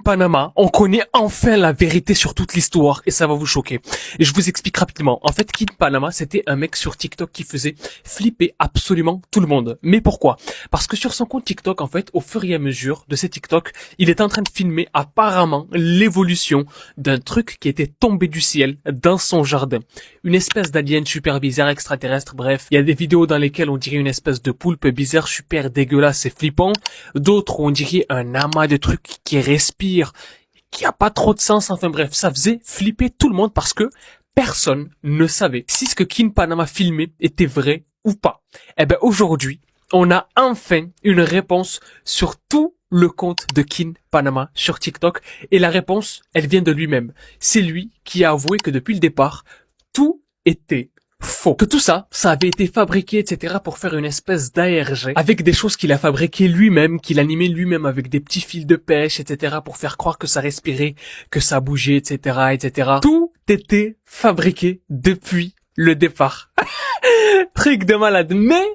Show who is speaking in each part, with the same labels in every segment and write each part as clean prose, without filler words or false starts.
Speaker 1: Panama, on connaît enfin la vérité sur toute l'histoire et ça va vous choquer. Et je vous explique rapidement. En fait, Kin Panama, c'était un mec sur TikTok qui faisait flipper absolument tout le monde. Mais pourquoi? Parce que sur son compte TikTok, en fait, au fur et à mesure de ses TikTok, il est en train de filmer apparemment l'évolution d'un truc qui était tombé du ciel dans son jardin. Une espèce d'alien super bizarre extraterrestre, bref. Il y a des vidéos dans lesquelles on dirait une espèce de poulpe bizarre, super dégueulasse et flippant. D'autres où on dirait un amas de trucs qui respire, qui a pas trop de sens, enfin bref, ça faisait flipper tout le monde parce que personne ne savait si ce que Kin Panama filmait était vrai ou pas. Eh ben aujourd'hui, on a enfin une réponse sur tout le compte de Kin Panama sur TikTok et la réponse, elle vient de lui-même. C'est lui qui a avoué que depuis le départ, tout était faux. Que tout ça, ça avait été fabriqué, etc. pour faire une espèce d'ARG avec des choses qu'il a fabriquées lui-même, qu'il animait lui-même avec des petits fils de pêche, etc. pour faire croire que ça respirait, que ça bougeait, etc., etc. Tout était fabriqué depuis le départ. Truc de malade. Mais,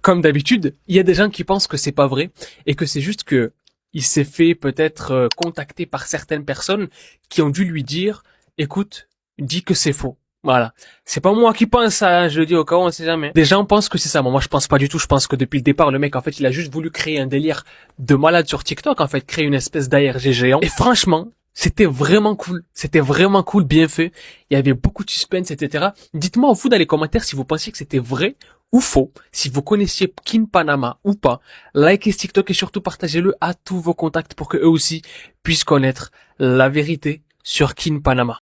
Speaker 1: comme d'habitude, il y a des gens qui pensent que c'est pas vrai et que c'est juste que il s'est fait peut-être contacter par certaines personnes qui ont dû lui dire, écoute, dis que c'est faux. Voilà. C'est pas moi qui pense ça, hein, je le dis au cas où, on sait jamais. Des gens pensent que c'est ça. Moi, je pense pas du tout. Je pense que depuis le départ, le mec, en fait, il a juste voulu créer un délire de malade sur TikTok, en fait, créer une espèce d'ARG géant. Et franchement, c'était vraiment cool. C'était vraiment cool, bien fait. Il y avait beaucoup de suspense, etc. Dites-moi, vous, dans les commentaires, si vous pensiez que c'était vrai ou faux. Si vous connaissiez Kin Panama ou pas. Likez ce TikTok et surtout partagez-le à tous vos contacts pour que eux aussi puissent connaître la vérité sur Kin Panama.